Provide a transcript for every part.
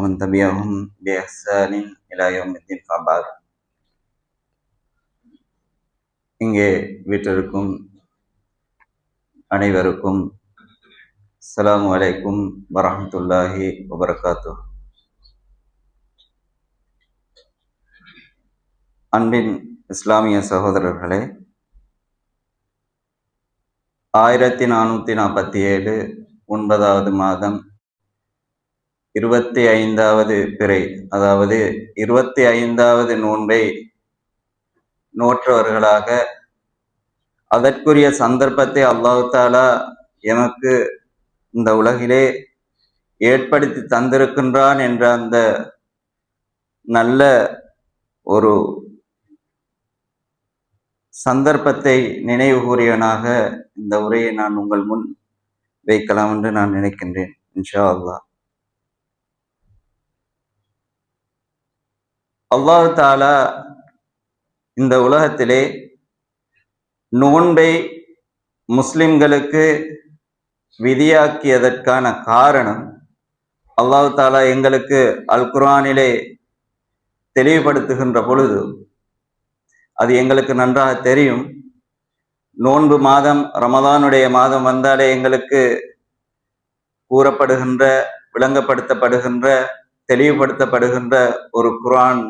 ومن تبعهم بإحسان إلى يوم الدين فبعد. இங்கே வீட்டிற்கும் அனைவருக்கும் அஸ்ஸலாமு அலைக்கும் வரஹ்மத்துல்லாஹி வபரகாத்துஹ். அன்பின் இஸ்லாமிய சகோதரர்களே, 1447 9வது மாதம் 25வது பிறை, அதாவது 25வது நோன்பை நோற்றவர்களாக அதற்குரிய சந்தர்ப்பத்தை அல்லாஹ் தஆலா எமக்கு இந்த உலகிலே ஏற்படுத்தி தந்திருக்கின்றான் என்ற அந்த நல்ல ஒரு சந்தர்ப்பத்தை நினைவு கூறியவனாக இந்த உரையை நான் உங்கள் முன் வைக்கலாம் என்று நான் நினைக்கின்றேன். இன்ஷா அல்லாஹ். அல்லாஹ் தஆலா இந்த உலகத்திலே நோன்பை முஸ்லிம்களுக்கு விதியாக்கியதற்கான காரணம் அல்லாஹ் தஆலா எங்களுக்கு அல் குர்ஆனிலே தெளிவுபடுத்துகின்ற பொழுது அது எங்களுக்கு நன்றாக தெரியும். நோன்பு மாதம், ரமதானுடைய மாதம் வந்தாலே எங்களுக்கு கூறப்படுகின்ற, விளங்கப்படுத்தப்படுகின்ற, தெளிவுபடுத்தப்படுகின்ற ஒரு குர்ஆன்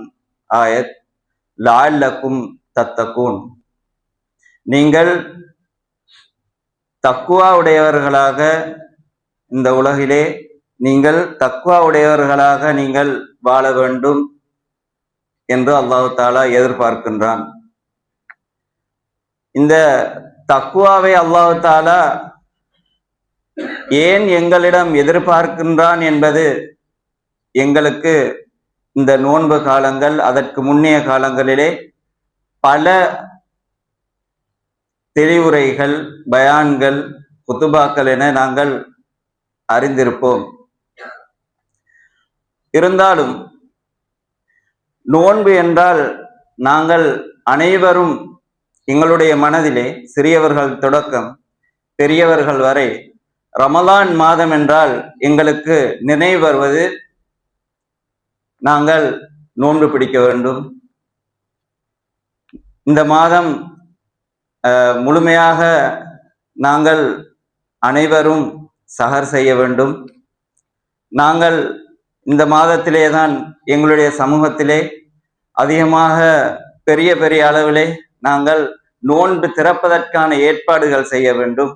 ஆயத், லஅல்லக்கும் தத்தகூன், நீங்கள் தக்வா உடையவர்களாக இந்த உலகிலே நீங்கள் தக்வா உடையவர்களாக நீங்கள் வாழ வேண்டும் என்று அல்லாஹ் தஆலா எதிர்பார்க்கின்றான். இந்த தக்வாவை அல்லாஹ் தஆலா ஏன் எங்களிடம் எதிர்பார்க்கின்றான் என்பது எங்களுக்கு இந்த நோன்பு காலங்கள், அதற்கு முன்னைய காலங்களிலே பல தெளிவுரைகள், பயான்கள், குத்துபாக்கள் என நாங்கள் அறிந்திருப்போம். இருந்தாலும் நோன்பு என்றால் நாங்கள் அனைவரும் எங்களுடைய மனதிலே, சிறியவர்கள் தொடக்கம் பெரியவர்கள் வரை, ரமலான் மாதம் என்றால் எங்களுக்கு நினைவு வருவது நாங்கள் நோன்பு பிடிக்க வேண்டும், இந்த மாதம் முழுமையாக நாங்கள் அனைவரும் சஹர் செய்ய வேண்டும், நாங்கள் இந்த மாதத்திலே தான் எங்களுடைய சமூகத்திலே அதிகமாக பெரிய பெரிய அளவிலே நாங்கள் நோன்பு திறப்பதற்கான ஏற்பாடுகள் செய்ய வேண்டும்,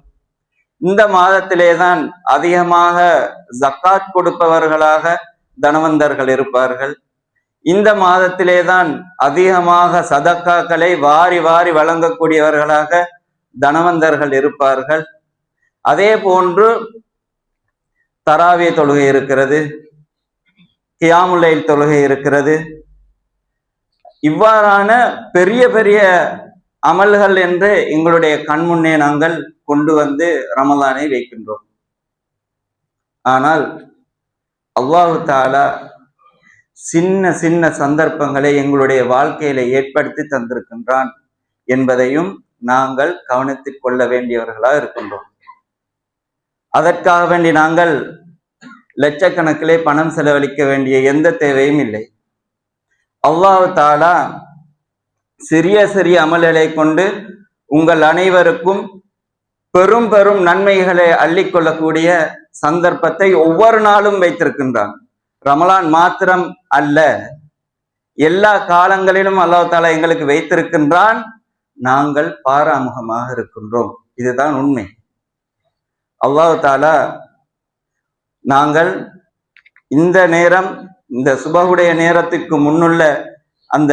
இந்த மாதத்திலே தான் அதிகமாக ஜக்காத் கொடுப்பவர்களாக தனவந்தர்கள் இருப்பார்கள், இந்த மாதத்திலே தான் அதிகமாக சதக்காக்களை வாரி வாரி வழங்கக்கூடியவர்களாக தனவந்தர்கள் இருப்பார்கள். அதே போன்று தராவிய தொழுகை இருக்கிறது, கியாமுல் லைல் தொழுகை இருக்கிறது. இவ்வாறான பெரிய பெரிய அமல்கள் என்று எங்களுடைய கண்முன்னே நாங்கள் கொண்டு வந்து ரமலானை வைக்கின்றோம். ஆனால் அல்லாஹ் தஆலா சின்ன சின்ன சந்தர்ப்பங்களை எங்களுடைய வாழ்க்கையில ஏற்படுத்தி தந்திருக்கின்றான் என்பதையும் நாங்கள் கவனித்துக் கொள்ள வேண்டியவர்களாக இருக்கின்றோம். அதற்காக வேண்டி நாங்கள் லட்சக்கணக்கிலே பணம் செலவழிக்க வேண்டிய எந்த தேவையும் இல்லை. அல்லாஹ் தஆலா சிறிய சிறிய அமல்களை கொண்டு உங்கள் அனைவருக்கும் பெரும் பெரும் நன்மைகளை அள்ளிக்கொள்ளக்கூடிய சந்தர்ப்பத்தை ஒவ்வொரு நாளும் வைத்திருக்கின்றான். ரமலான் மாத்திரம் அல்ல, எல்லா காலங்களிலும் அல்லாஹ் தஆலா எங்களுக்கு வைத்திருக்கின்றான். நாங்கள் பாராமுகமாக இருக்கின்றோம். இதுதான் உண்மை. அல்லாஹ் தஆலா நாங்கள் இந்த நேரம், இந்த சுபஹுடைய நேரத்துக்கு முன்னுள்ள அந்த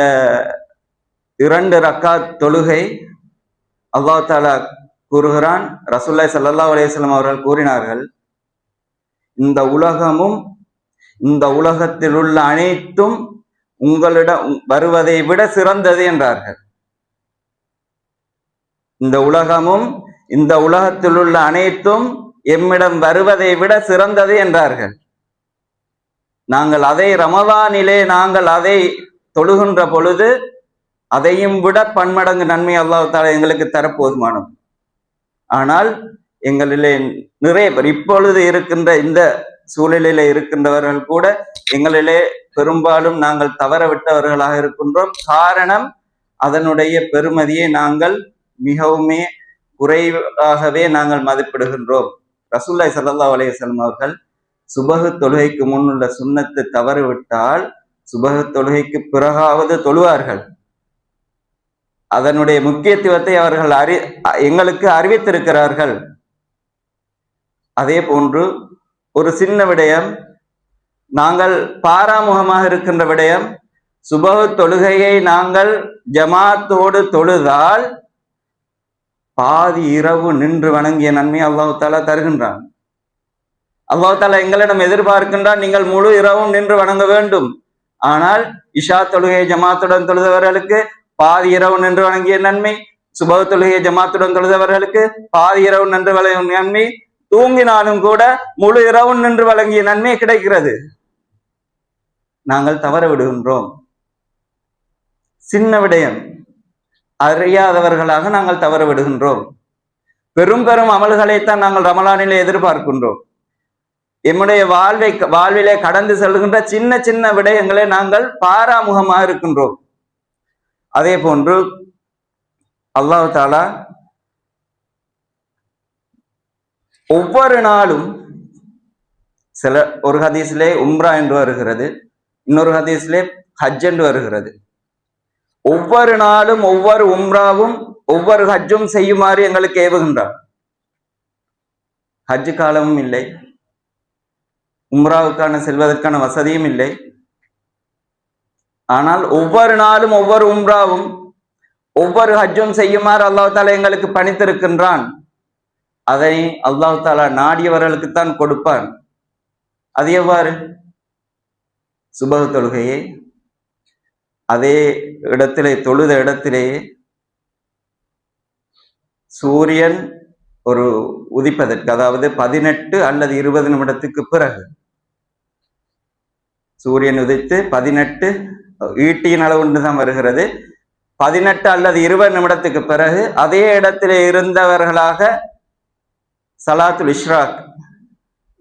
2 ரக்காத் தொழுகை அல்லாஹ் தஆலா கூறுகிறான், ரசூலுல்லாஹி ஸல்லல்லாஹு அலைஹி வஸல்லம் அவர்கள் கூறினார்கள், இந்த உலகமும் இந்த உலகத்தில் உள்ள அனைத்தும் உங்களிடம் வருவதை விட சிறந்தது என்றார்கள். இந்த உலகமும் இந்த உலகத்தில் உள்ள அனைத்தும் எம்மிடம் வருவதை விட சிறந்தது என்றார்கள். நாங்கள் அதை ரமலானிலே நாங்கள் அதை தொழுகின்ற பொழுது அதையும் விட பன்மடங்கு நன்மை அல்லாஹ் தஆலா எங்களுக்கு தரப்போதுமானது. ஆனால் எங்களிலே நிறைய பேர் இப்பொழுது இருக்கின்ற இந்த சூழலிலே இருக்கின்றவர்கள் கூட எங்களிலே பெரும்பாலும் நாங்கள் தவற விட்டவர்களாக இருக்கின்றோம். காரணம், அதனுடைய பெருமதியை நாங்கள் மிகவுமே குறைவாகவே நாங்கள் மதிப்பிடுகின்றோம். ரசூலுல்லாஹி ஸல்லல்லாஹு அலைஹி வஸல்லம் அவர்கள் சுபஹு தொழுகைக்கு முன் உள்ள சுன்னத்தை தவறு விட்டால் சுபஹு தொழுகைக்கு பிறகாவது தொழுவார்கள். அதனுடைய முக்கியத்துவத்தை அவர்கள் எங்களுக்கு அறிவித்திருக்கிறார்கள். அதே போன்று ஒரு சின்ன விடயம், நாங்கள் பாராமுகமாக இருக்கின்ற விடயம், சுபஹு தொழுகையை நாங்கள் ஜமாத்தோடு தொழுதால் பாதி இரவு நின்று வணங்கிய நன்மை அல்லாஹ் தஆலா தருகின்றான். அல்லாஹ் தஆலா எங்களிடம் எதிர்பார்க்கின்றான், நீங்கள் முழு இரவும் நின்று வணங்க வேண்டும். ஆனால் இஷா தொழுகை ஜமாத்துடன் தொழுதவர்களுக்கு பாதி இரவு நின்று வணங்கிய நன்மை, சுபஹு தொழுகை ஜமாத்துடன் தொழுதவர்களுக்கு பாதி இரவு நின்று வழங்கிய நன்மை, தூங்கினாலும் கூட முழு இரவு நின்று வழங்கிய நன்மை கிடைக்கிறது. நாங்கள் தவற விடுகின்றோம். சின்ன விடயம், அறியாதவர்களாக நாங்கள் தவற விடுகின்றோம். பெரும் பெரும் அமல்களைத்தான் நாங்கள் ரமலானிலே எதிர்பார்க்கின்றோம். எம்முடைய வாழ்விலே கடந்து செல்கின்ற சின்ன சின்ன விடயங்களை நாங்கள் பாராமுகமாக இருக்கின்றோம். அதே போன்று அல்லாஹ் தஆலா ஒவ்வொரு நாளும் ஒரு ஹதீஸ்லே உம்ரா என்று வருகிறது, இன்னொரு ஹதீஸ்லே ஹஜ் என்று வருகிறது. ஒவ்வொரு நாளும் ஒவ்வொரு உம்ராவும் ஒவ்வொரு ஹஜ்ஜும் செய்யுமாறு எங்களுக்கு ஏவுகின்றார். ஹஜ் காலமும் இல்லை, உம்ராவுக்கான செல்வதற்கான வசதியும் இல்லை. ஆனால் ஒவ்வொரு நாளும் ஒவ்வொரு உம்ராவும் ஒவ்வொரு ஹஜ்ஜும் செய்யுமாறு அல்லாஹ் தஆலா எங்களுக்கு பணித்திருக்கின்றான். அதை அல்லாஹ் தஆலா நாடியவர்களுக்குத்தான் கொடுப்பான். அது எவ்வாறு? சுபஹ் தொழுகையை அதே இடத்திலே தொழுத இடத்திலேயே சூரியன் ஒரு உதிப்பதற்கு, அதாவது 18 அல்லது 20 நிமிடத்துக்கு பிறகு, சூரியன் உதித்து 18 ஈட்டியின் அளவுண்டு தான் வருகிறது, 18 அல்லது 20 நிமிடத்துக்கு பிறகு அதே இடத்திலே இருந்தவர்களாக சலாத்துல் இஷ்ராக்,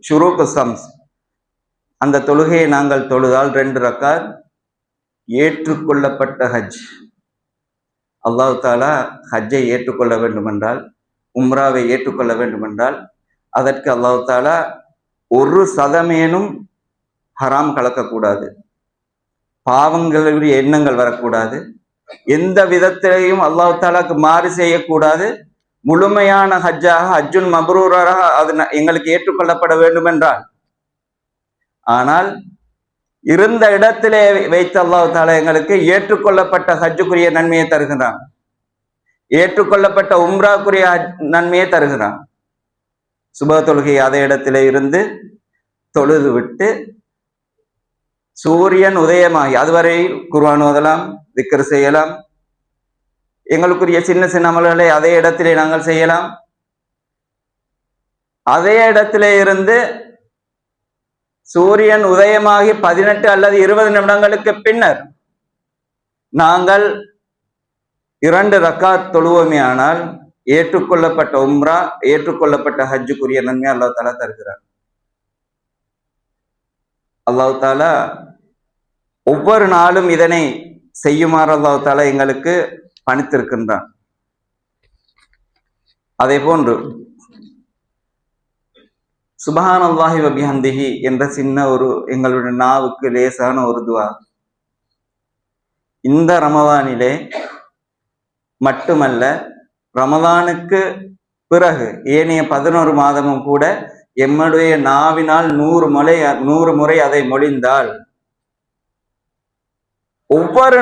ஷுரூக் ஷம்ஸ், அந்த தொழுகையை நாங்கள் தொழுதால் 2 ரக்காத் ஏற்றுக்கொள்ளப்பட்ட ஹஜ். அல்லாஹ் தஆலா ஹஜ்ஜை ஏற்றுக்கொள்ள வேண்டுமென்றால், உம்ராவை ஏற்றுக்கொள்ள வேண்டுமென்றால் அதற்கு அல்லாஹ் தஆலா 1% ஹராம் கலக்கக்கூடாது, பாவங்களுடைய எண்ணங்கள் வரக்கூடாது, எந்த விதத்திலையும் அல்லாஹ் தஆலாக்கு மாறு செய்யக்கூடாது. முழுமையான ஹஜ்ஜாக, ஹஜ்ஜுல் மப்ரூராக அது எங்களுக்கு ஏற்றுக்கொள்ளப்பட வேண்டும் என்றால். ஆனால் இருந்த இடத்திலே வைத்து அல்லாஹ் தஆலா எங்களுக்கு ஏற்றுக்கொள்ளப்பட்ட ஹஜ்ஜுக்குரிய நன்மையை தருகிறான், ஏற்றுக்கொள்ளப்பட்ட உம்ராக்குரிய நன்மையை தருகிறான். சுபஹ் தொழுகை அதே இடத்திலே இருந்து தொழுது விட்டு சூரியன் உதயமாகி அதுவரை குர்ஆன் ஓதலாம், திக்ர் செய்யலாம், எங்களுக்குரிய சின்ன சின்ன அமல்களை அதே இடத்திலே நாங்கள் செய்யலாம். அதே இடத்திலே இருந்து சூரியன் உதயமாகி 18 அல்லது 20 நிமிடங்களுக்கு பின்னர் நாங்கள் 2 ரக்காத் தொழுவோமே ஆனால் ஏற்றுக்கொள்ளப்பட்ட உம்ரா, ஏற்றுக்கொள்ளப்பட்ட ஹஜ்ஜுக்குரிய நன்மை அல்லாஹ் தஆலா தருகிறார். அல்லாஹ் தஆலா ஒவ்வொரு நாளும் இதனை செய்யுமாறு அல்லாஹ் தஆலா எங்களுக்கு பணித்திருக்கின்றான். அதே போன்று சுப்ஹானல்லாஹி வ பிஹம்திஹி என்ற சின்ன ஒரு எங்களுடைய நாவுக்கு லேசான ஒரு துஆ இந்த ரமலானிலே மட்டுமல்ல, ரமலானுக்கு பிறகு ஏனைய 11 மாதமும் கூட எம்முடைய நாவினால் 100 முறை அதை மொழிந்தால் ஒவ்வொரு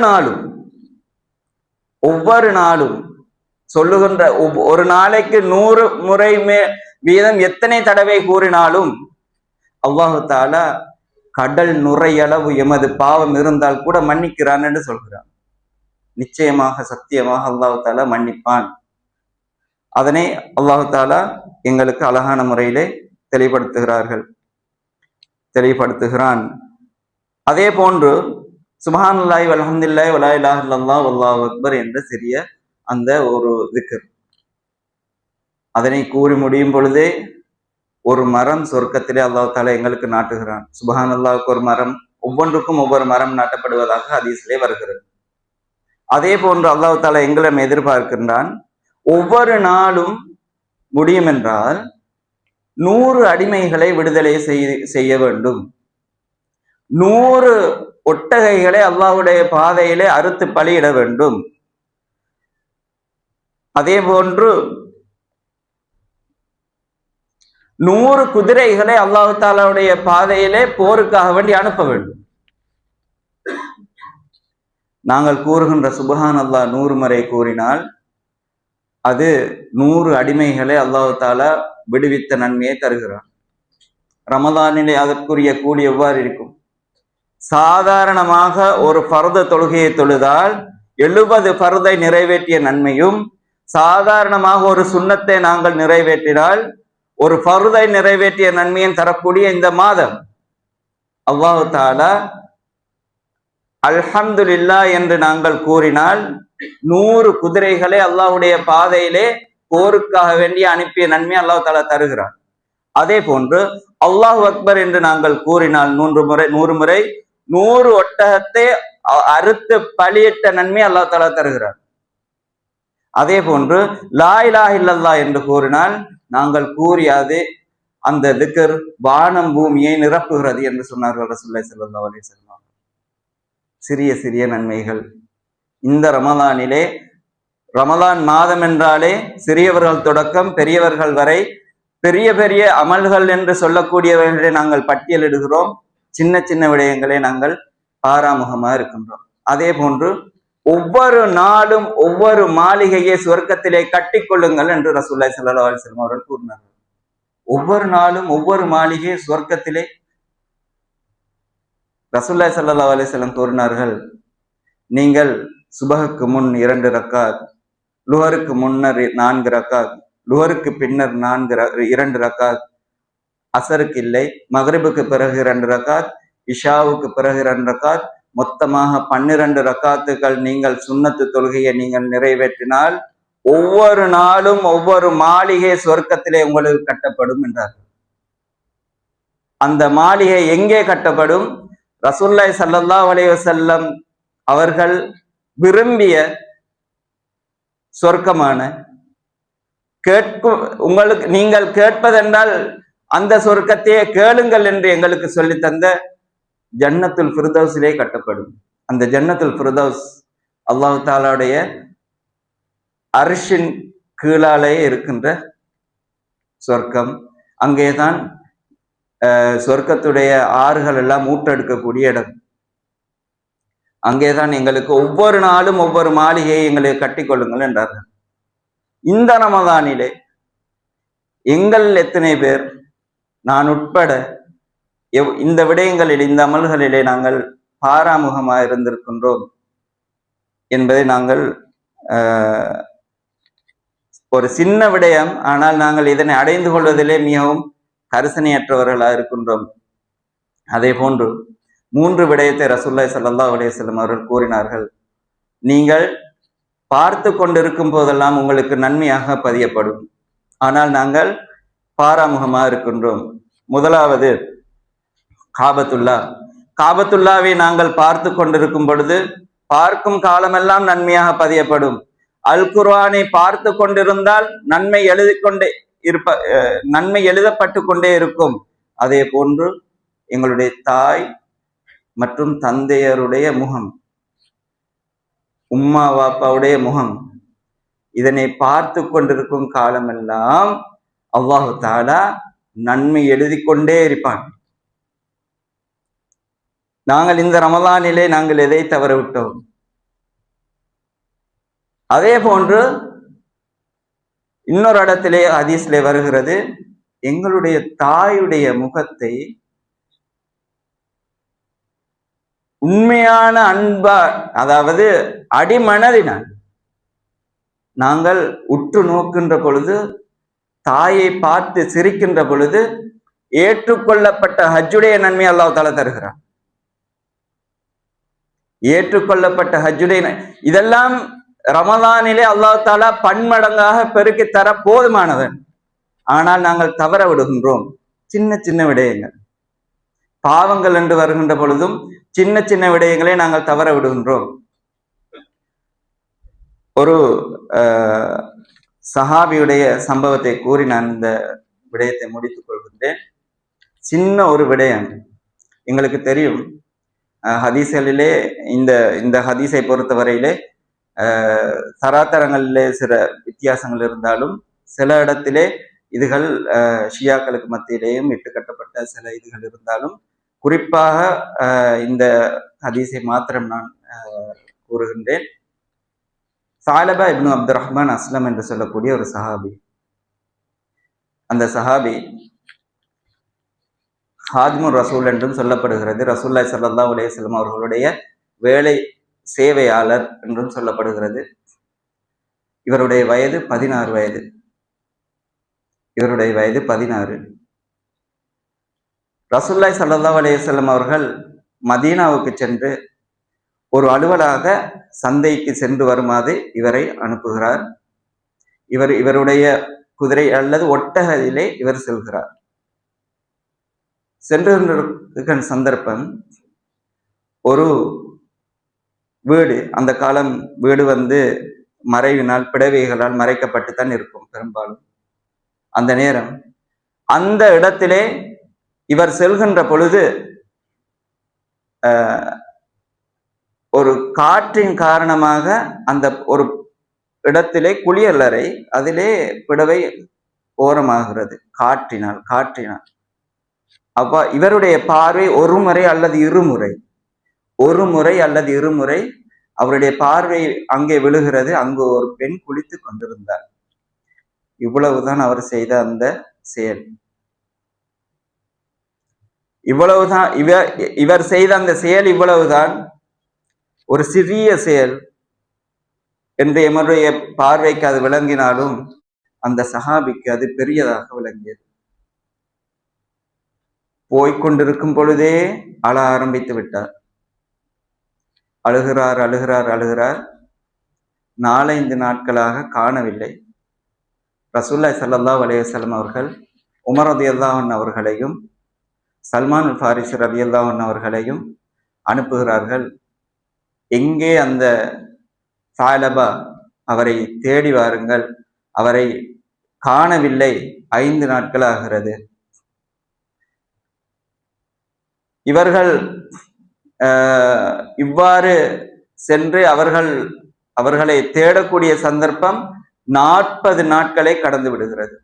நாளும் சொல்லுகின்ற ஒரு நாளைக்கு 100 முறை வீதம் எத்தனை தடவை கூறினாலும் அல்லாஹு தஆலா கடல் நுரையளவு எமது பாவம் இருந்தால் கூட மன்னிக்கிறான் என்று சொல்கிறான். நிச்சயமாக, சத்தியமாக அல்லாஹு தஆலா மன்னிப்பான். அதனை அல்லாஹு தஆலா எங்களுக்கு அழகான முறையிலே தெளிவுபடுத்துகிறான். அதே போன்று சுப்ஹானல்லாஹி வல்ஹம்துலில்லாஹி வலா இலாஹா இல்லல்லாஹ் வல்லாஹு அக்பர் என்ற சிறிய அந்த ஒரு திக்ர், அதனை கூறி முடியும் பொழுதே ஒரு மரம் சொர்க்கத்திலே அல்லாஹ் தாலா எங்களுக்கு நாட்டுகிறான். சுப்ஹானல்லாஹ்வுக்கு ஒரு மரம், ஒவ்வொன்றுக்கும் ஒவ்வொரு மரம் நாட்டப்படுவதாக ஹதீஸிலே வருகிறது. அதே போன்று அல்லாஹ் தாலா எங்களிடம் எதிர்பார்க்கின்றான், ஒவ்வொரு நாளும் முடியும் என்றால் 100 அடிமைகளை விடுதலை செய்ய வேண்டும். 100 ஒட்டகைகளை அல்லாஹ்வுடைய பாதையிலே அறுத்து பலியிட வேண்டும். அதே போன்று 100 குதிரைகளை அல்லாஹ் தாலாவுடைய பாதையிலே போருக்காக வேண்டி அனுப்ப வேண்டும். நாங்கள் கூறுகின்ற சுப்ஹான் அல்லாஹ் 100 முறை கூறினால் அது 100 அடிமைகளை அல்லாஹ் தாலா விடுவித்த நன்மையை தருகிறான். ரமதானிலே அதற்குரிய கூலி எவ்வாறு இருக்கும்? சாதாரணமாக ஒரு ஃபர்து தொழுகையை தொழுதால் 70 ஃபர்தை நிறைவேற்றிய நன்மையும், சாதாரணமாக ஒரு சுன்னத்தை நாங்கள் நிறைவேற்றினால் ஒரு ஃபர்தை நிறைவேற்றிய நன்மையும் தரக்கூடிய இந்த மாதம் அல்லாஹ் தாலா அல்ஹம்துலில்லாஹ் என்று நாங்கள் கூறினால் 100 குதிரைகளை அல்லாஹ்வுடைய பாதையிலே போருக்காக வேண்டி அனுப்பிய நன்மை அல்லாஹ் தாலா தருகிறான். அதே போன்று அல்லாஹ் அக்பர் என்று நாங்கள் கூறினால் 100 முறை 100 ஒட்டகத்தை அறுத்து பலியிட்ட நன்மை அல்லாஹ் தாலா தருகிறான். அதே போன்று லா இலாஹ இல்லல்லாஹ் என்று கூறினால் நாங்கள் கூறியது அந்த திக்ர் வானம் பூமியை நிரப்புகிறது என்று சொன்னார்கள் ரசூலுல்லாஹி ஸல்லல்லாஹு அலைஹி வஸல்லம். சிறிய சிறிய நன்மைகள் இந்த ரமலானிலே, ரமலான் மாதம் என்றாலே சிறியவர்கள் தொடக்கம் பெரியவர்கள் வரை பெரிய பெரிய அமல்கள் என்று சொல்லக்கூடியவர்களை நாங்கள் பட்டியலிடுகிறோம். சின்ன சின்ன விடயங்களை நாங்கள் பாராமுகமா இருக்கின்றோம். அதே போன்று ஒவ்வொரு நாளும் ஒவ்வொரு மாளிகையை சுவர்க்கத்திலே கட்டிக்கொள்ளுங்கள் என்று ரசூலுல்லாஹி ஸல்லல்லாஹு அலைஹி வஸல்லம் அவர்கள் கூறினார்கள். ஒவ்வொரு நாளும் ஒவ்வொரு மாளிகையை சுவர்க்கத்திலே ரசூலுல்லாஹி ஸல்லல்லாஹு அலைஹி வஸல்லம் கூறினார்கள், நீங்கள் சுபஹுக்கு முன் 2 ரக்காத், லுஹருக்கு முன்னர் 4 ரக்காத், லுஹருக்கு பின்னர் 2 ரக்காத், அசருக்கு இல்லை, மக்ரிபுக்கு பிறகு 2 ரக்காத், இஷாவுக்கு பிறகு 2 ரக்காத், மொத்தமாக 12 ரக்காத்துகள் நீங்கள் சுன்னத்து தொழுகையை நீங்கள் நிறைவேற்றினால் ஒவ்வொரு நாளும் ஒவ்வொரு மாளிகை சொர்க்கத்திலே உங்களுக்கு கட்டப்படும் என்றார்கள். அந்த மாளிகை எங்கே கட்டப்படும்? ரசூலுல்லாஹி ஸல்லல்லாஹு அலைஹி வஸல்லம் அவர்கள் விரும்பிய சொர்க்கமான உங்களுக்கு நீங்கள் கேட்பதென்றால் அந்த சொர்க்கத்தையே கேளுங்கள் என்று எங்களுக்கு சொல்லி தந்த ஜன்னத்துல் ஃபிர்தௌஸிலே கட்டப்படும். அந்த ஜன்னத்துல் ஃபிர்தௌஸ் அல்லாஹ் தாலாவுடைய அர்ஷின் கீழாலே இருக்கின்ற சொர்க்கம். அங்கேதான் சொர்க்கத்துடைய ஆறுகள் எல்லாம் ஊற்றெடுக்கக்கூடிய இடம். அங்கேதான் எங்களுக்கு ஒவ்வொரு நாளும் ஒவ்வொரு மாளிகையை எங்களுக்கு கட்டிக்கொள்ளுங்கள் என்றார்கள். இந்த ரமதானிலே எங்கள் எத்தனை பேர், நான் உட்பட, இந்த விடயங்களில் இந்த அமல்களிலே நாங்கள் பாராமுகமாக இருந்திருக்கின்றோம் என்பதை நாங்கள் ஒரு சின்ன விடயம், ஆனால் நாங்கள் இதனை அடைந்து கொள்வதிலே மிகவும் கரிசனையற்றவர்களாக இருக்கின்றோம். அதே போன்று 3 விடயத்தை ரசூலுல்லாஹி ஸல்லல்லாஹு அலைஹி வஸல்லம் அவர்கள் கூறினார்கள். நீங்கள் பார்த்து கொண்டிருக்கும் போதெல்லாம் உங்களுக்கு நன்மையாக பதியப்படும், ஆனால் நாங்கள் பாராமுகமாக இருக்கின்றோம். முதலாவது காபத்துல்லாவை நாங்கள் பார்த்து கொண்டிருக்கும் பொழுது பார்க்கும் காலமெல்லாம் நன்மையாக பதியப்படும். அல் குர்ஆனை பார்த்து கொண்டிருந்தால் நன்மை எழுதப்பட்டு கொண்டே இருக்கும். அதே போன்று எங்களுடைய தாய் மற்றும் தந்தையருடைய முகம், உம்மா வாப்பாவுடைய முகம், இதனை பார்த்து கொண்டிருக்கும் காலமெல்லாம் அல்லாஹு தஆலா நன்மை எழுதி கொண்டே இருப்பான். நாங்கள் இந்த ரமலானிலே நாங்கள் எதை தவற விட்டோம்? அதே போன்று இன்னொரு இடத்திலே ஹதீஸ்லே வருகிறது, எங்களுடைய தாயுடைய முகத்தை உண்மையான அன்பா, அதாவது அடிமனதினால் நாங்கள் உற்று நோக்கின்ற பொழுது, தாயை பார்த்து சிரிக்கின்ற பொழுது ஏற்றுக்கொள்ளப்பட்ட ஹஜ்ஜுடைய நன்மை அல்லாஹ் தஆலா தருகிறான். ஏற்றுக்கொள்ளப்பட்ட ஹஜ்ஜுடைய இதெல்லாம் ரமலானிலே அல்லாஹ் தஆலா பன்மடங்காக பெருக்கி தர போதுமானவன். ஆனால் நாங்கள் தவற விடுகின்றோம். சின்ன சின்ன விடயங்கள், பாவங்கள் என்று வருகின்ற பொழுதும் சின்ன சின்ன விடயங்களை நாங்கள் தவற விடுகின்றோம். ஒரு சஹாபியுடைய சம்பவத்தை கூறி நான் இந்த விடயத்தை முடித்துக் கொள்கின்றேன். சின்ன ஒரு விடயம். எங்களுக்கு தெரியும் ஹதீஸ்களிலே இந்த ஹதீஸை பொறுத்தவரையிலே சராத்தரங்களிலே சில வித்தியாசங்கள் இருந்தாலும் சில இடத்திலே இதுகள் ஷியாக்களுக்கு மத்தியிலேயும் இட்டுக்கட்டப்பட்ட சில இதுகள் இருந்தாலும் குறிப்பாக இந்த ஹதீஸை மாத்திரம் நான் கூறுகின்றேன். சாலபா இப்னு அப்துர் ரஹ்மான் அஸ்லம் என்று சொல்லக்கூடிய ஒரு சஹாபி. அந்த சஹாபி ஹாதிமுர் ரசூல் என்றும் சொல்லப்படுகிறது. ரசூலுல்லாஹி ஸல்லல்லாஹு அலைஹி வஸல்லம் அவர்களுடைய வேலை சேவையாளர் என்றும் சொல்லப்படுகிறது. இவருடைய வயது 16 வயது. இவருடைய வயது 16. ரசூலுல்லாஹி ஸல்லல்லாஹு அலைஹி வஸல்லம் அவர்கள் மதீனாவுக்கு சென்று ஒரு அலுவலாக சந்தைக்கு சென்று வருமாறு இவரை அனுப்புகிறார். இவருடைய குதிரை அல்லது ஒட்டகத்திலே இவர் செல்கிறார். சென்ற சந்தர்ப்பம் ஒரு வீடு, அந்த காலம் வீடு மறைவினால் பிடவைகளால் மறைக்கப்பட்டுத்தான் இருக்கும் பெரும்பாலும். அந்த நேரம் அந்த இடத்திலே இவர் செல்கின்ற பொழுது ஒரு காற்றின் காரணமாக அந்த ஒரு இடத்திலே குளியலறை அதிலே பிடவை ஓரமாகிறது காற்றினால். அப்ப இவருடைய பார்வை ஒரு முறை அல்லது இருமுறை அவருடைய பார்வை அங்கே விழுகிறது. அங்கு ஒரு பெண் குளித்து கொண்டிருந்தார். இவ்வளவுதான் அவர் செய்த அந்த செயல். இவ்வளவுதான் இவர் செய்த அந்த செயல். இவ்வளவுதான், ஒரு சிறிய செயல் என்று எமருடைய பார்வைக்கு அது விளங்கினாலும் அந்த சஹாபிக்கு அது பெரியதாக விளங்கியது. போய்கொண்டிருக்கும் பொழுதே அழ ஆரம்பித்து விட்டார். அழுகிறார். 4-5 நாட்களாக காணவில்லை. ரசூலுல்லாஹி ஸல்லல்லாஹு அலைஹி வஸல்லம் அவர்கள் உமர் ரலியல்லாஹு அன்ஹு அவர்களையும் சல்மான் அல் ஃபாரிஸி ரலியல்லாஹு அன்ஹு அவர்களையும் அனுப்புகிறார்கள். எங்கே அந்த சாலபா, அவரை தேடி வாருங்கள், அவரை காணவில்லை, 5 நாட்கள் ஆகிறது. இவர்கள் இவ்வாறு சென்று அவர்களை தேடக்கூடிய சந்தர்ப்பம் 40 நாட்களை கடந்து விடுகிறது.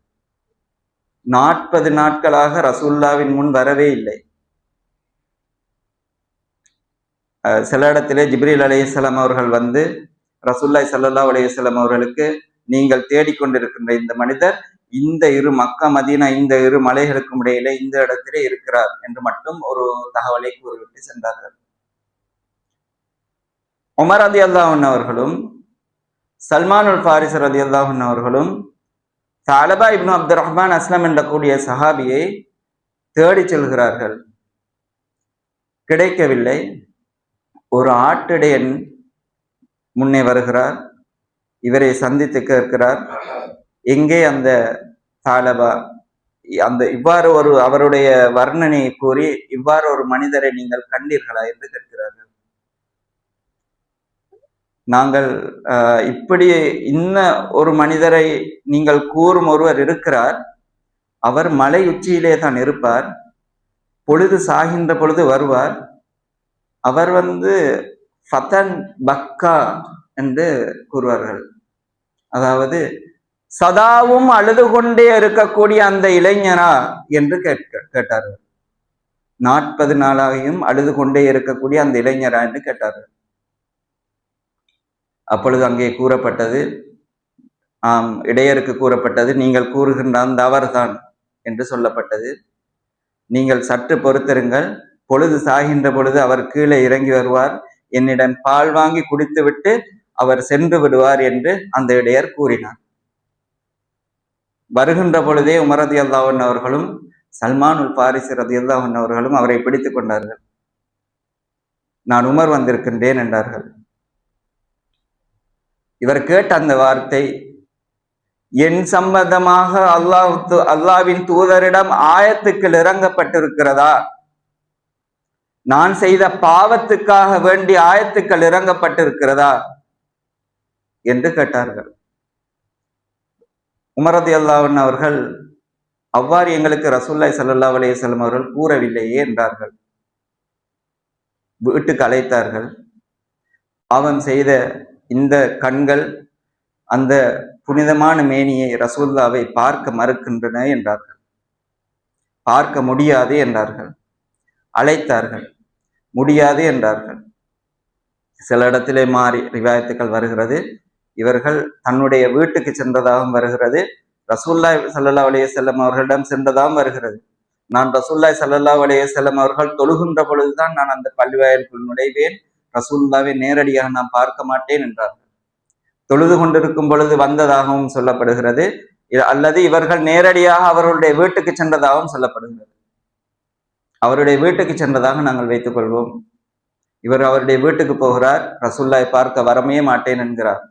40 நாட்களாக ரசூலுல்லாஹ்வின் முன் வரவே இல்லை. சில இடத்திலே ஜிப்ரீல் அலைஹிஸ்ஸலாம் அவர்கள் ரசூலுல்லாஹி ஸல்லல்லாஹு அலைஹி வஸல்லம் அவர்களுக்கு, நீங்கள் தேடிக்கொண்டிருக்கின்ற இந்த மனிதர் இந்த மக்கா மதீனா இந்த 2 மலைகளுக்கும் இடையிலே இந்த இடத்திலே இருக்கிறார் என்று மட்டும் ஒரு தகவலை கூறிவிட்டு சென்றார்கள். உமர் ரலியல்லாஹு அன்ஹு அவர்களும் சல்மான் அல் ஃபாரிஸி ரலியல்லாஹு அன்ஹு அவர்களும் சாலபா இப்னு அப்துர் ரஹ்மான் அஸ்லம் என்ற கூடிய சஹாபியை தேடி செல்கிறார்கள். கிடைக்கவில்லை. ஒரு ஆட்டிடையன் முன்னே வருகிறார். இவரை சந்தித்து கேட்கிறார், எங்கே அந்த சாலபா? இவ்வாறு அவருடைய வர்ணனையை கூறி, இவ்வாறு ஒரு மனிதரை நீங்கள் கண்டீர்களா என்று கேட்கிறார்கள். நாங்கள் இப்படி இன்ன ஒரு மனிதரை நீங்கள் கூறும் ஒருவர் இருக்கிறார், அவர் மலை உச்சியிலே தான் இருப்பார், பொழுது சாகின்ற பொழுது வருவார், அவர் ஃபதன் பக்கா என்று கூறுவார்கள். அதாவது சதாவும் அழுது கொண்டே இருக்கக்கூடிய அந்த இளைஞரா என்று கேட்டார்கள். 40 நாளாகியும் அழுது கொண்டே இருக்கக்கூடிய அந்த இளைஞரா என்று கேட்டார்கள். அப்பொழுது அங்கே கூறப்பட்டது, இடையருக்கு கூறப்பட்டது, நீங்கள் கூறுகின்ற அந்த அவர்தான் என்று சொல்லப்பட்டது. நீங்கள் சற்று பொறுத்திருங்கள், பொழுது சாகின்ற பொழுது அவர் கீழே இறங்கி வருவார், என்னிடம் பால் வாங்கி குடித்துவிட்டு அவர் சென்று விடுவார் என்று அந்த இடையர் கூறினார். வருகின்ற பொழுதே உமர் ரலியல்லாஹு அன்ஹு அவர்களும் சல்மான் அல் ஃபாரிஸி ரலியல்லாஹு அன்ஹு அவர்களும் அவரை பிடித்துக் கொண்டார்கள். நான் உமர் வந்திருக்கின்றேன் என்றார்கள். இவர் கேட்ட அந்த வார்த்தை, என் சம்பந்தமாக அல்லாவின் தூதரிடம் ஆயத்துக்கள் இறங்கப்பட்டிருக்கிறதா, நான் செய்த பாவத்துக்காக வேண்டி ஆயத்துக்கள் இறங்கப்பட்டிருக்கிறதா என்று கேட்டார்கள். உமர் ரலியல்லாஹு அன்ஹு அவர்கள், அவ்வாறு எங்களுக்கு ரசூலுல்லாஹி ஸல்லல்லாஹு அலைஹி வஸல்லம் அவர்கள் கூறவில்லையே என்றார்கள். வீட்டுக்கு அழைத்தார்கள். பாவம் செய்த இந்த கண்கள் அந்த புனிதமான மேனியை ரசூலுல்லாவை பார்க்க மறுக்கின்றன என்றார்கள். பார்க்க முடியாது என்றார்கள். அழைத்தார்கள், முடியாது என்றார்கள். சில இடத்திலே மாறி ரிவாயத்துக்கள் வருகிறது, இவர்கள் தன்னுடைய வீட்டுக்கு சென்றதாகவும் வருகிறது, ரசூலுல்லாஹி ஸல்லல்லாஹு அலைஹி வஸல்லம் அவர்களிடம் சென்றதாகவும் வருகிறது. நான் ரசூலுல்லாஹி ஸல்லல்லாஹு அலைஹி வஸல்லம் அவர்கள் தொழுகின்ற பொழுதுதான் நான் அந்த பள்ளிவாயலுக்குள் நுழைவேன், ரசூலுல்லாவை நேரடியாக நான் பார்க்க மாட்டேன் என்றார்கள். தொழுது கொண்டிருக்கும் பொழுது வந்ததாகவும் சொல்லப்படுகிறது, அல்லது இவர்கள் நேரடியாக அவர்களுடைய வீட்டுக்கு சென்றதாகவும் சொல்லப்படுகிறது. அவருடைய வீட்டுக்கு சென்றதாக நாங்கள் வைத்துக் கொள்வோம். இவர் அவருடைய வீட்டுக்கு போகிறார், ரசூலுல்லாஹை பார்க்க வரவே மாட்டேன் என்கிறார்.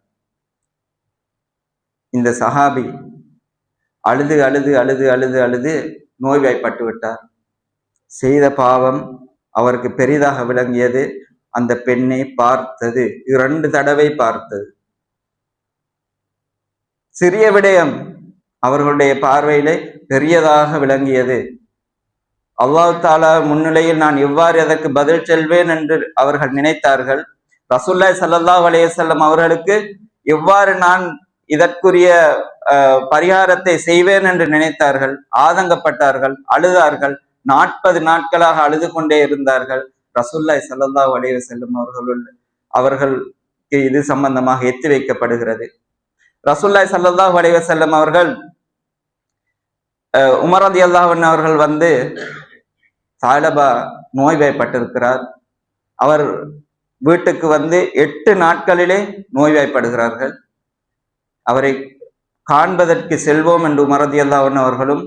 இந்த சஹாபி அழுது அழுது அழுது அழுது அழுது நோய்வாய்ப்பட்டு விட்டார். செய்த பாவம் அவருக்கு பெரிதாக விளங்கியது. அந்த பெண்ணை பார்த்தது, 2 தடவை பார்த்தது. சிறிய விடயம் அவர்களுடைய பார்வையிலே பெரியதாக விளங்கியது. அல்லாஹ் தஆலா முன்னிலையில் நான் எவ்வாறு அதற்கு பதில் செல்வேன் என்று அவர்கள் நினைத்தார்கள். ரசூலுல்லாஹி ஸல்லல்லாஹு அலைஹி வஸல்லம் அவர்களுக்கு எவ்வாறு நான் இதற்குரிய பரிகாரத்தை செய்வேன் என்று நினைத்தார்கள். ஆதங்கப்பட்டார்கள், அழுதார்கள். 40 நாட்களாக அழுது கொண்டே இருந்தார்கள். ரசூலுல்லாஹி ஸல்லல்லாஹு அலைஹி வஸல்லம் அவர்களுக்கு இது சம்பந்தமாக எத்தி வைக்கப்படுகிறது. ரசூலுல்லாஹி ஸல்லல்லாஹு அலைஹி வஸல்லம் அவர்கள், உமர் ரலியல்லாஹு அன்ஹு அவர்கள் வந்து, சாலபா நோய்வாய்ப்பட்டிருக்கிறார், அவர் வீட்டுக்கு வந்து 8 நாட்களிலே நோய்வாய்ப்படுகிறார்கள், அவரை காண்பதற்கு செல்வோம் என்று உமர் ரலியல்லாஹு அன்ஹு அவர்களும்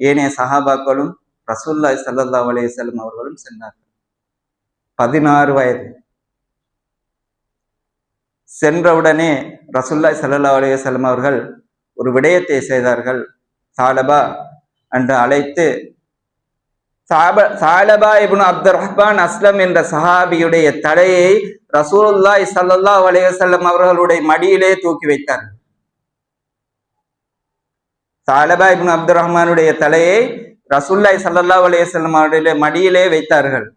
ஏனைய சஹாபாக்களும் ரசூலுல்லாஹி ஸல்லல்லாஹு அலைஹி வஸல்லம் அவர்களும் சென்றார்கள். 16 வயது. சென்றவுடனே ரசூலுல்லாஹி ஸல்லல்லாஹு அலைஹி வஸல்லம் அவர்கள் ஒரு விடயத்தை செய்தார்கள். சாலபா என்று அழைத்து, சாலபா இப்னு அப்துர் ரஹ்மான் அஸ்லம் என்ற சஹாபியுடைய தலையை ரசூலுல்லாஹி ஸல்லல்லாஹு அலைஹி வஸல்லம் அவர்களுடைய மடியிலே தூக்கி வைத்தார்கள். சாலபா இப்னு அப்துர் ரஹ்மானுடைய தலையை ரசூலுல்லாஹி ஸல்லல்லாஹு அலைஹி வஸல்லம் அவருடைய மடியிலே வைத்தார்கள்.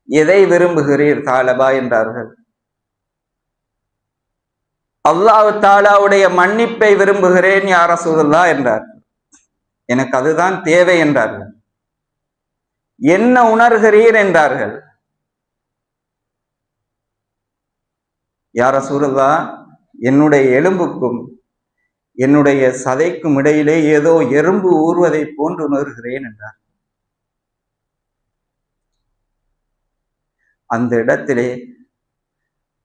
எதை விரும்புகிறீர் சாலபா என்றார்கள். அல்லாஹ் தஆலாவுடைய மன்னிப்பை விரும்புகிறேன் யா ரசூலுல்லாஹ் என்றார். எனக்கு அதுதான் தேவை என்றார்கள். என்ன உணர்கிறீர் என்றார்கள். யா ரசூலுல்லாஹ், என்னுடைய எலும்புக்கும் என்னுடைய சதைக்கும் இடையிலே ஏதோ எறும்பு ஊறுவதை போன்று உணர்கிறேன் என்றார். அந்த இடத்திலே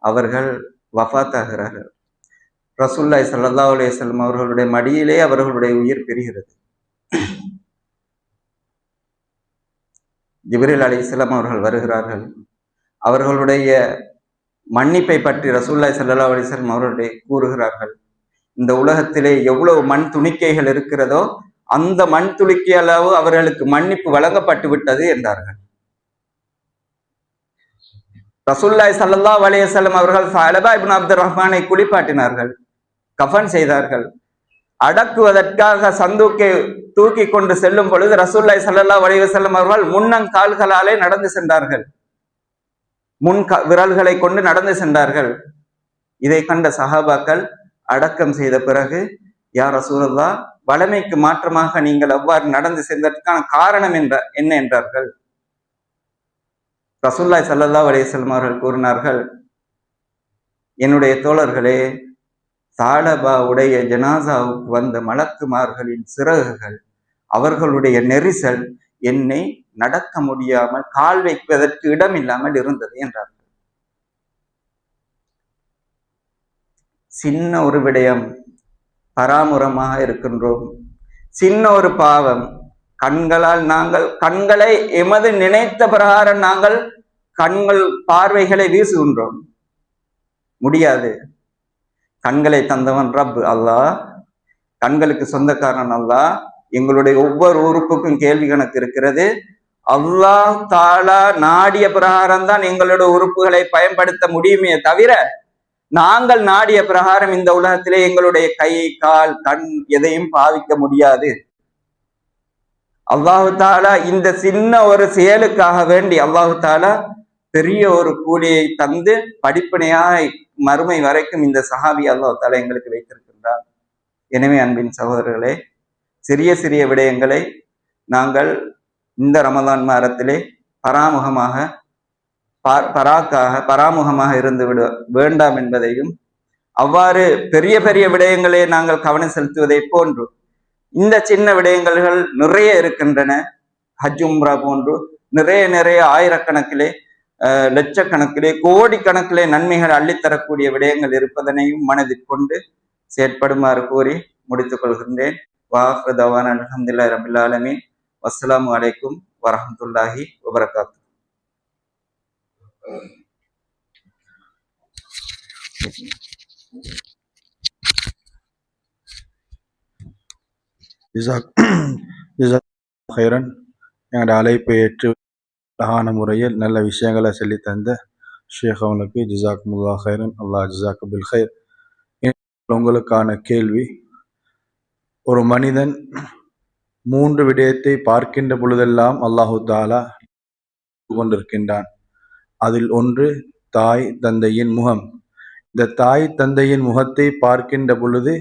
அவர்கள் வஃபாத்தாகிறார்கள். ரசூலுல்லாஹி ஸல்லல்லாஹு அலைஹி வஸல்லம் அவர்களுடைய மடியிலே அவர்களுடைய உயிர் பிரிகிறது. ஜிப்ரீல் அலைஹிஸ்ஸலாம் அவர்கள் வருகிறார்கள். அவர்களுடைய மன்னிப்பை பற்றி ரசூலுல்லாஹி ஸல்லல்லாஹு அலைஹி வஸல்லம் அவர்களுடைய கூறுகிறார்கள். இந்த உலகத்திலே எவ்வளவு மண் துணிக்கைகள் இருக்கிறதோ அந்த மண் துணிக்கை அளவு அவர்களுக்கு மன்னிப்பு வழங்கப்பட்டு விட்டது என்றார்கள். ரசூலுல்லாஹி ஸல்லல்லாஹு அலைஹி வஸல்லம் அவர்கள் சாலபா இப்னு அப்துர் ரஹ்மானை குளிப்பாட்டினார்கள், கஃன் செய்தார்கள். அடக்குவதற்காக சந்தூக்கை தூக்கி கொண்டு செல்லும் பொழுது ரசூலுல்லாஹி ஸல்லல்லாஹு அலைஹி வஸல்லம் அவர்கள் முன்னங்கால்களாலே நடந்து சென்றார்கள், விரல்களை கொண்டு நடந்து சென்றார்கள். இதை கண்ட சஹாபாக்கள் அடக்கம் செய்த பிறகு, யா ரசூலுல்லாஹ், வளமைக்கு மாற்றமாக நீங்கள் அவ்வாறு நடந்து சென்றதற்கான காரணம் என்ன என்றார்கள். ரசூலுல்லாஹி ஸல்லல்லாஹு அலைஹி வஸல்லம் அவர்கள் கூறினார்கள், என்னுடைய தோழர்களே, சாலபாவுடைய ஜனாசாவுக்கு வந்த மலக்குமார்களின் சிறகுகள், அவர்களுடைய நெரிசல் என்னை நடக்க முடியாமல், கால் வைப்பதற்கு இடம் இல்லாமல் இருந்தது என்றார்கள். சின்ன ஒரு விடயம், பராமுரமாக இருக்கின்றோம், சின்ன ஒரு பாவம், கண்களை எமது நினைத்த பிரகாரம் நாங்கள் கண்கள் பார்வைகளை வீசுகின்றோம். முடியாது. கண்களை தந்தவன் ரப் அல்லாஹ், கண்களுக்கு சொந்தக்காரன் அல்லாஹ். எங்களுடைய ஒவ்வொரு உறுப்புக்கும் கேள்வி கணக்கு இருக்கிறது. அல்லாஹ் தாலா நாடிய பிரகாரம் தான் எங்களோட உறுப்புகளை பயன்படுத்த முடியுமே தவிர, நாங்கள் நாடிய பிரகாரம் இந்த உலகத்திலே எங்களுடைய கை, கால், கண் எதையும் பாவிக்க முடியாது. அல்லாஹு தாலா இந்த சின்ன ஒரு செயலுக்காக வேண்டி அல்லாஹு தாலா பெரிய ஒரு கூலியை தந்து படிப்பினையாய் மறுமை வரைக்கும் இந்த சஹாபி அல்லாஹு தாலா எங்களுக்கு வைத்திருக்கின்றார். எனவே அன்பின் சகோதரர்களே, சிறிய சிறிய விடயங்களை நாங்கள் இந்த ரமதான் மாதத்திலே பராமுகமாக இருந்து விட வேண்டாம் என்பதையும், அவ்வாறு பெரிய பெரிய விடயங்களே நாங்கள் கவனம் செலுத்துவதை போன்று இந்த சின்ன விடயங்கள் நிறைய இருக்கின்றன. ஹஜ் உம்ரா போன்று நிறைய ஆயிரக்கணக்கிலே, லட்சக்கணக்கிலே, கோடிக்கணக்கிலே நன்மைகள் அள்ளித்தரக்கூடிய விடயங்கள் இருப்பதனையும் மனதில் கொண்டு செயற்படுமாறு கூறி முடித்துக் கொள்கின்றேன். வாஹிரு தவானா அல்ஹம்துலில்லாஹி ரப்பில் ஆலமீன். வஸ்ஸலாமு அலைக்கும் வரஹ்மத்துல்லாஹி வபரகாத்துஹு. எங்களோட அழைப்பை ஏற்று அழகான முறையில் நல்ல விஷயங்களை சொல்லி தந்த ஷேக் அவங்களுக்கு ஜிசாக்குமுல்லா ஹைரன். அல்லாஹ் ஜிசாக்கு பில் ஹைர். உங்களுக்கான கேள்வி: ஒரு மனிதன் 3 விடயத்தை பார்க்கின்ற பொழுதெல்லாம் அல்லாஹு தாலா கொண்டிருக்கின்றான். அதில் ஒன்று தாய் தந்தையின் முகம். இந்த தாய் தந்தையின் முகத்தை பார்க்கின்ற பொழுது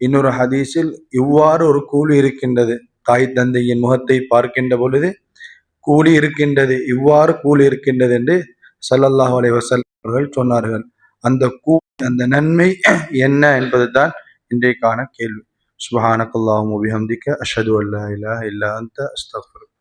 இன்னொரு ஹதீஸில் இவ்வாறு ஒரு கூலி இருக்கின்றது. தாய் தந்தையின் முகத்தை பார்க்கின்ற பொழுது கூலி இருக்கின்றது, இவ்வாறு கூலி இருக்கின்றது என்று ஸல்லல்லாஹு அலைஹி வஸல்லம் அவர்கள் சொன்னார்கள். அந்த அந்த நன்மை என்ன என்பது தான் இன்றைக்கான கேள்வி. சுப்ஹானக்கல்லாஹும்ம வபிஹம்திக அஷ்ஹது அல்லா இலாஹா இல்லா அன்த அஸ்தக்ஃபிருக்க.